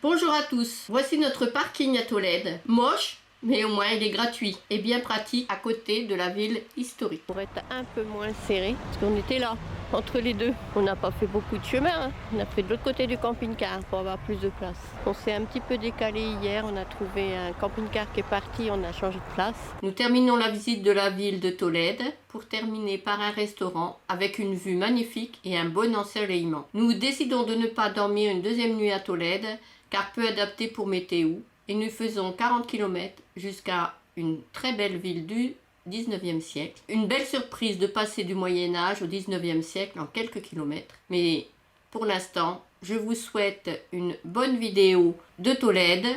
Bonjour à tous, voici notre parking à Tolède. Moche, mais au moins il est gratuit et bien pratique à côté de la ville historique. Pour être un peu moins serré, parce qu'on était là, entre les deux. On n'a pas fait beaucoup de chemin, hein. On a fait de l'autre côté du camping-car pour avoir plus de place. On s'est un petit peu décalé hier, on a trouvé un camping-car qui est parti, on a changé de place. Nous terminons la visite de la ville de Tolède pour terminer par un restaurant avec une vue magnifique et un bon ensoleillement. Nous décidons de ne pas dormir une deuxième nuit à Tolède car peu adapté pour météo et nous faisons 40 km jusqu'à une très belle ville du 19e siècle. Une belle surprise de passer du Moyen-Âge au 19e siècle en quelques kilomètres. Mais pour l'instant, je vous souhaite une bonne vidéo de Tolède,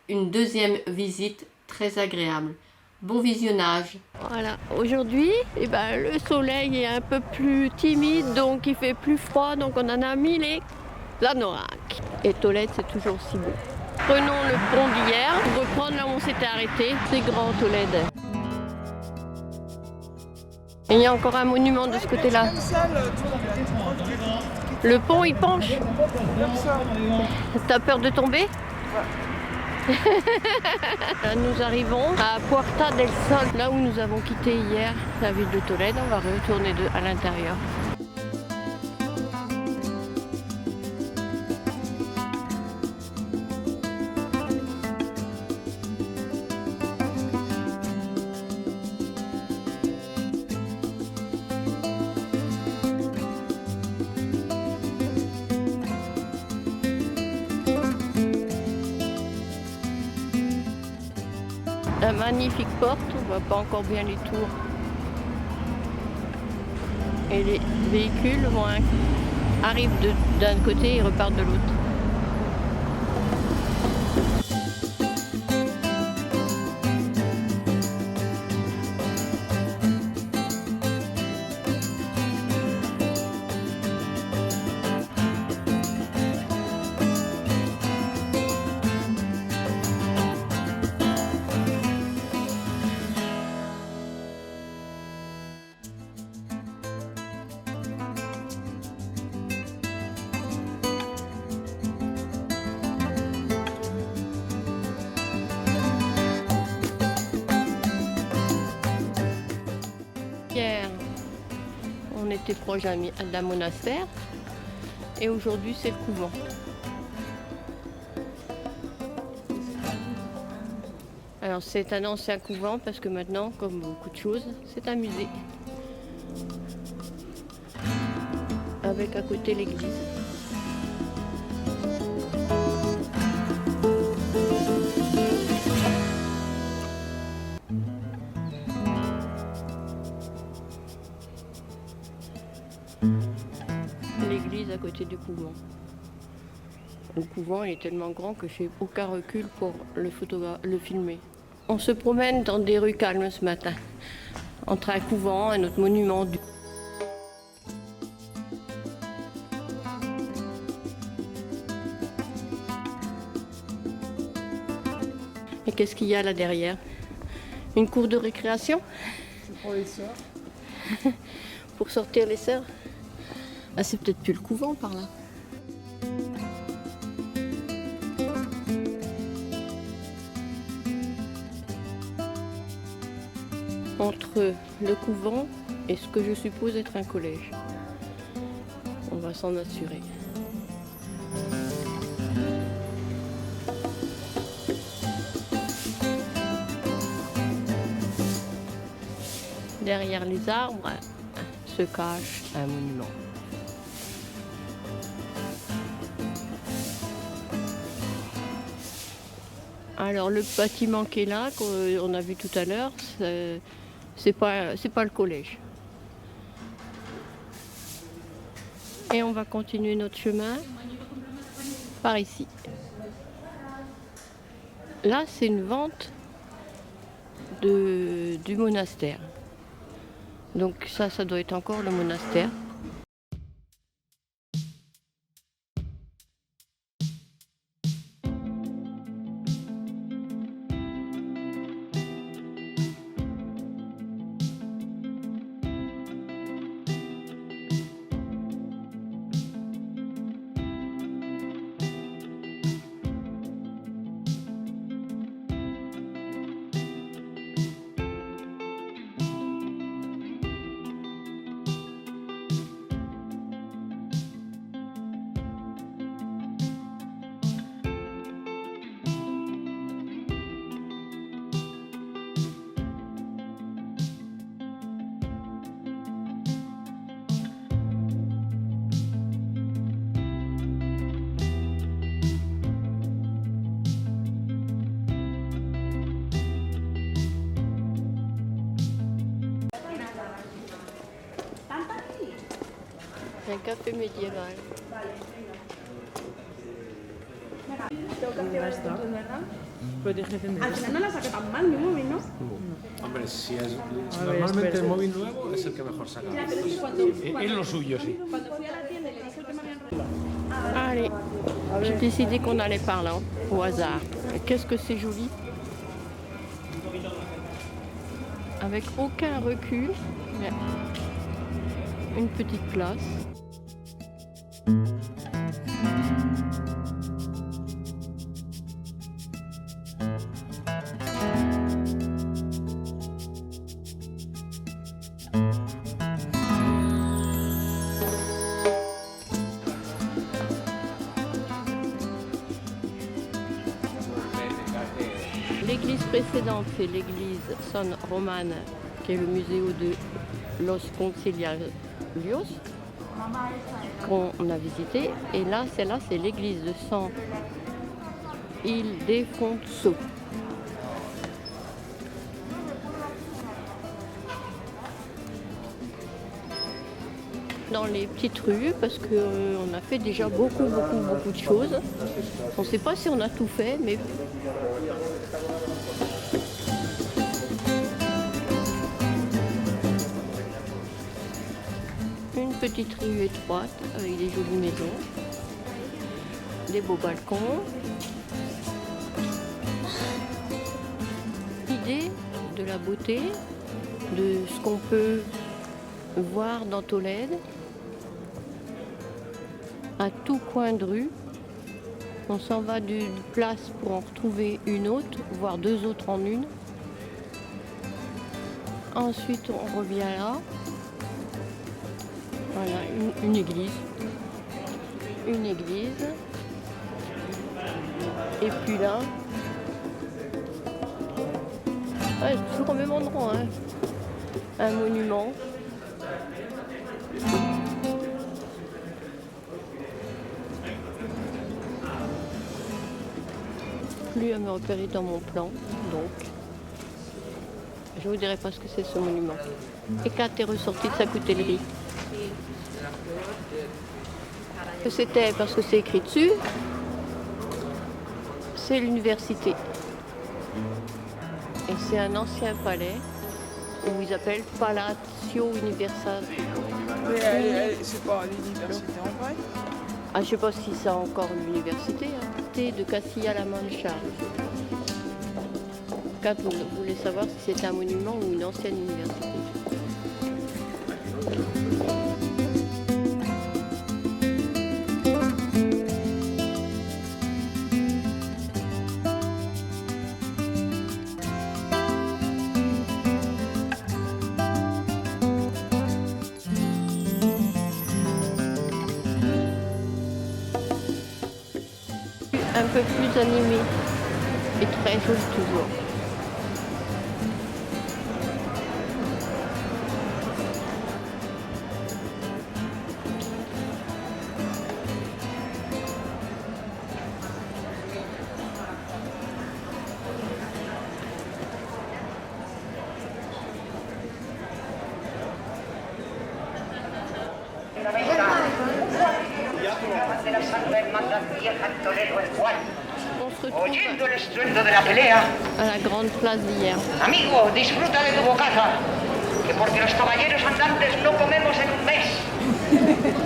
une deuxième visite très agréable. Bon visionnage. Voilà, aujourd'hui, le soleil est un peu plus timide, donc il fait plus froid, donc on en a mis les anoraks. Et Tolède, c'est toujours si beau. Prenons le pont d'hier pour reprendre là où on s'était arrêté. C'est grand Tolède. Et il y a encore un monument de ce côté-là. Le pont il penche. T'as peur de tomber? Là, nous arrivons à Puerta del Sol, là où nous avons quitté hier la ville de Tolède. On va retourner à l'intérieur. La magnifique porte, on voit pas encore bien les tours. Et les véhicules arrivent d'un côté et repartent de l'autre. Hier, on était proche d'un monastère et aujourd'hui c'est le couvent. Alors c'est un ancien couvent parce que maintenant, comme beaucoup de choses, c'est un musée. Avec à côté l'église. L'église à côté du couvent. Le couvent il est tellement grand que je n'ai aucun recul pour le filmer. On se promène dans des rues calmes ce matin, entre un couvent et notre monument. Et qu'est-ce qu'il y a là derrière? Une cour de récréation? C'est pour les sœurs. Pour sortir les sœurs? Ah, c'est peut-être plus le couvent par là. Entre le couvent et ce que je suppose être un collège. On va s'en assurer. Derrière les arbres se cache un monument. Alors le bâtiment qui est là, qu'on a vu tout à l'heure, c'est pas le collège. Et on va continuer notre chemin par ici. Là, c'est une vente du monastère. Donc ça doit être encore le monastère. Un café médiéval. Ya está. Protege Al final no la saqué tan mal mi móvil, ¿no? Hombre, si es, A ver, normalmente espera. el móvil nuevo es el que mejor saca. Es lo suyo, sí. Cuando fui a la tienda y le dije que me habían regalado. Allez, j'ai décidé qu'on allait par là, au hasard. Et qu'est-ce que c'est joli. Avec aucun recul, mais une petite place. L'église précédente, c'est l'église San Román, qui est le musée de Los Conciliarios, qu'on a visité. Et là, celle-là, c'est l'église de San Ildefonso. Dans les petites rues, parce qu'on a fait déjà beaucoup de choses. On ne sait pas si on a tout fait, mais une petite rue étroite avec des jolies maisons, des beaux balcons. L'idée de la beauté, de ce qu'on peut voir dans Tolède, à tout coin de rue. On s'en va d'une place pour en retrouver une autre, voire deux autres en une. Ensuite, on revient là. Voilà, une église. Une église. Et puis là, c'est toujours au même endroit, hein. Un monument. Plus à me repérer dans mon plan, donc je vous dirai pas ce que c'est ce monument. Et quand t'es ressorti de sa coutellerie, que c'était parce que c'est écrit dessus, c'est l'université. Et c'est un ancien palais où ils appellent Palacio Universal. Mais c'est pas l'université en vrai. Ah, je sais pas si c'est encore l'université, hein. De Castilla-La Mancha. Quand vous voulez savoir si c'est un monument ou une ancienne université. Un peu plus animé et très joli toujours. On se retrouve Oyendo el estruendo de la pelea, à la grande place d'hier. amigo, disfruta de tu bocata, que porque los caballeros andantes no comemos en un mes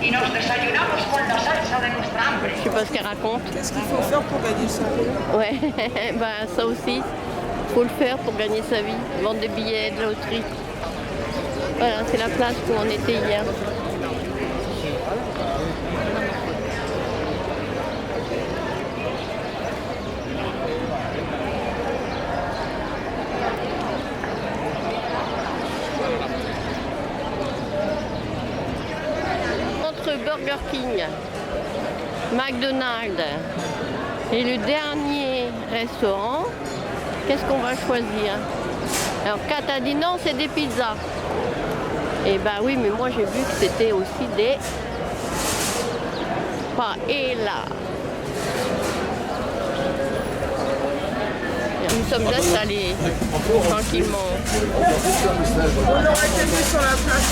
y nos desayunamos con la salsa de nuestra hambre. Je sais pas ce qu'elle raconte. Qu'est-ce qu'il faut faire pour gagner ça? Ouais, bah ça aussi, faut le faire pour gagner sa vie, vendre des billets de loterie. Voilà, c'est la place où on était hier. Entre Burger King, McDonald's et le dernier restaurant, qu'est-ce qu'on va choisir? Alors Kat a dit non, c'est des pizzas. Et bah oui, mais moi j'ai vu que c'était aussi des paella. nous sommes installés tranquillement. On aurait été mis sur la place.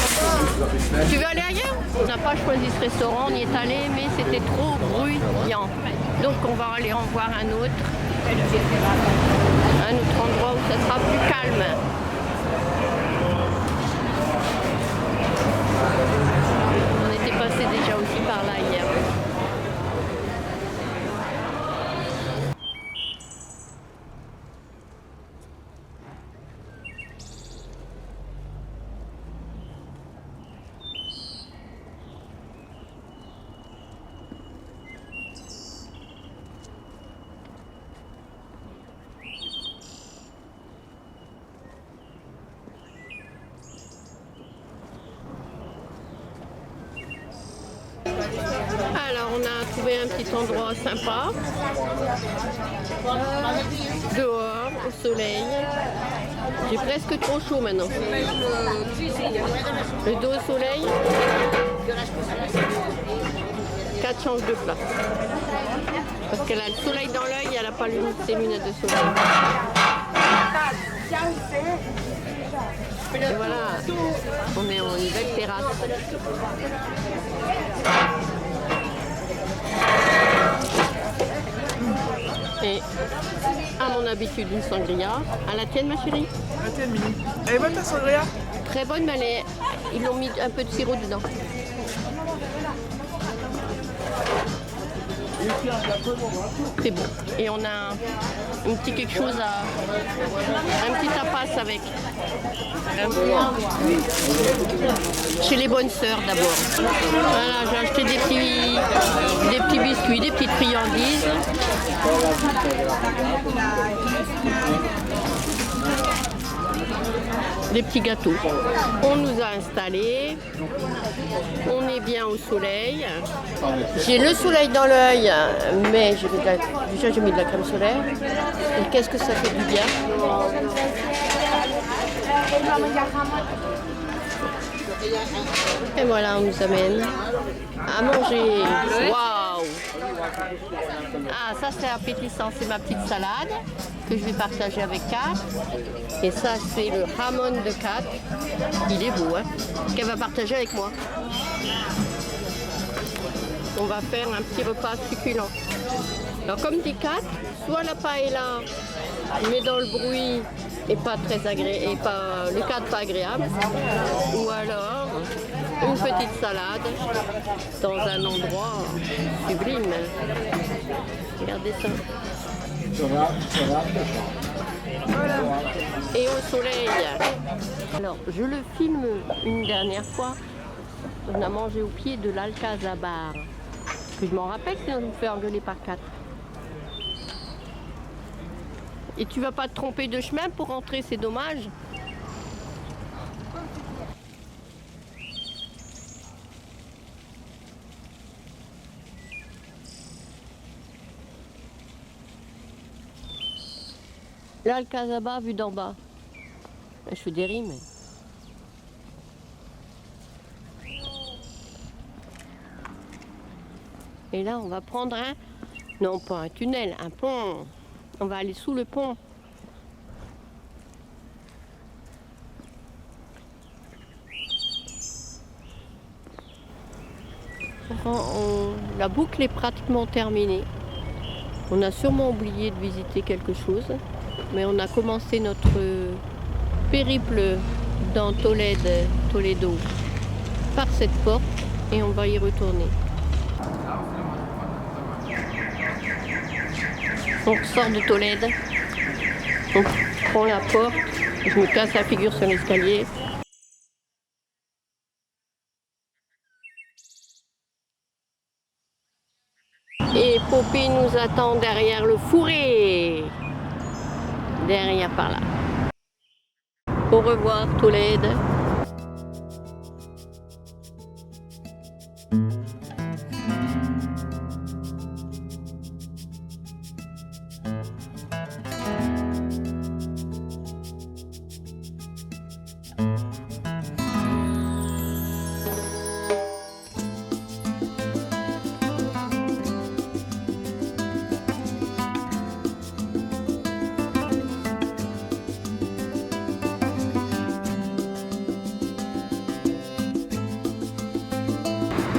Tu veux aller ailleurs? On n'a pas choisi ce restaurant, on y est allé, mais c'était trop bruyant. Donc on va aller en voir un autre endroit où ça sera plus calme. On était passé déjà aussi par là hier. Alors on a trouvé un petit endroit sympa, dehors, au soleil. J'ai presque trop chaud maintenant. Le dos au soleil, 4 chances de place. Parce qu'elle a le soleil dans l'œil, elle n'a pas ses lunettes de soleil. Et voilà, on est en une belle terrasse. Et à mon habitude une sangria. À la tienne ma chérie? La tienne, Mini. Elle est bonne ta sangria? Très bonne, mais ils ont mis un peu de sirop dedans. C'est bon. Et on a un petit quelque chose un petit tapas avec. Chez les bonnes sœurs d'abord. Voilà, j'ai acheté des petits biscuits, des petites friandises. Des petits gâteaux. On nous a installés. On est bien au soleil. J'ai le soleil dans l'œil, mais déjà j'ai mis de la crème solaire. Et qu'est-ce que ça fait du bien. Et voilà, on nous amène à manger. Waouh! Ah, ça c'est appétissant, c'est ma petite salade que je vais partager avec Kat. Et ça c'est le hamon de Kat. Il est beau, hein? Qu'elle va partager avec moi. On va faire un petit repas succulent. Alors comme dit Kat, soit la paella, mais dans le bruit et pas très agréable, et pas le cadre pas agréable, ou alors une petite salade dans un endroit sublime. Regardez ça. Et au soleil. Alors je le filme une dernière fois. On a mangé au pied de l'Alcazabar. Que je m'en rappelle, sinon je me fais engueuler par 4. Et tu vas pas te tromper de chemin pour rentrer, c'est dommage. L'Alcazabar vu d'en bas. Je fais des rimes. Et là, on va prendre non pas un tunnel, un pont. On va aller sous le pont. La boucle est pratiquement terminée. On a sûrement oublié de visiter quelque chose, mais on a commencé notre périple dans Toledo par cette porte et on va y retourner. On sort de Tolède, on prend la porte, je me casse la figure sur l'escalier. Et Poppy nous attend derrière le fourré. Derrière par là. Au revoir Tolède.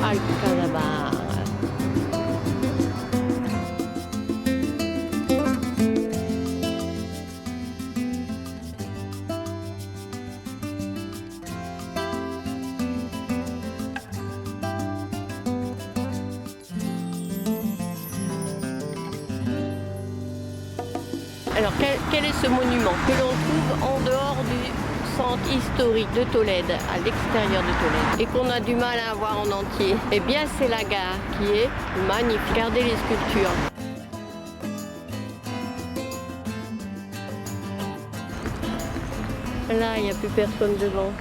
Alcázar. Alors quel est ce monument que l'on trouve en dehors du centre historique de Tolède, à l'extérieur de Tolède, et qu'on a du mal à voir en entier? Eh bien c'est la gare qui est magnifique. Regardez les sculptures. Là, il n'y a plus personne devant.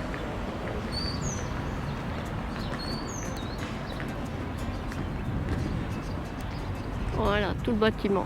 Voilà, tout le bâtiment.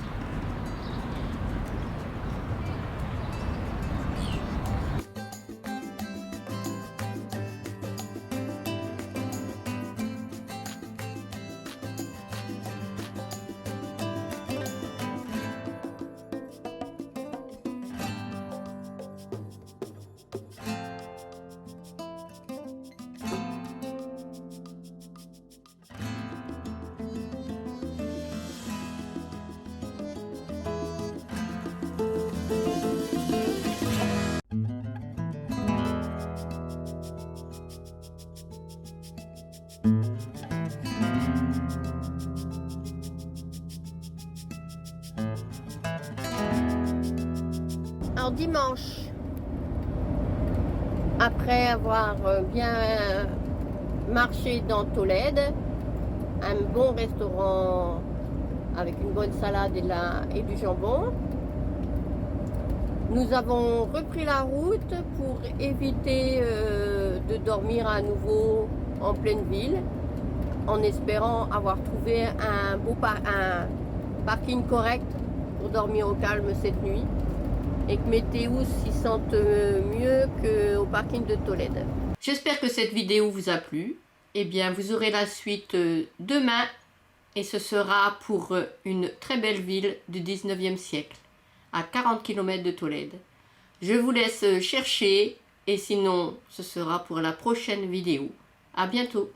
Alors dimanche, après avoir bien marché dans Tolède, un bon restaurant avec une bonne salade et du jambon, nous avons repris la route pour éviter de dormir à nouveau en pleine ville, en espérant avoir trouvé un parking correct pour dormir au calme cette nuit, et que mes Théous s'y sentent mieux qu'au parking de Tolède. J'espère que cette vidéo vous a plu. Eh bien, vous aurez la suite demain, et ce sera pour une très belle ville du 19e siècle, à 40 km de Tolède. Je vous laisse chercher, et sinon, ce sera pour la prochaine vidéo. À bientôt.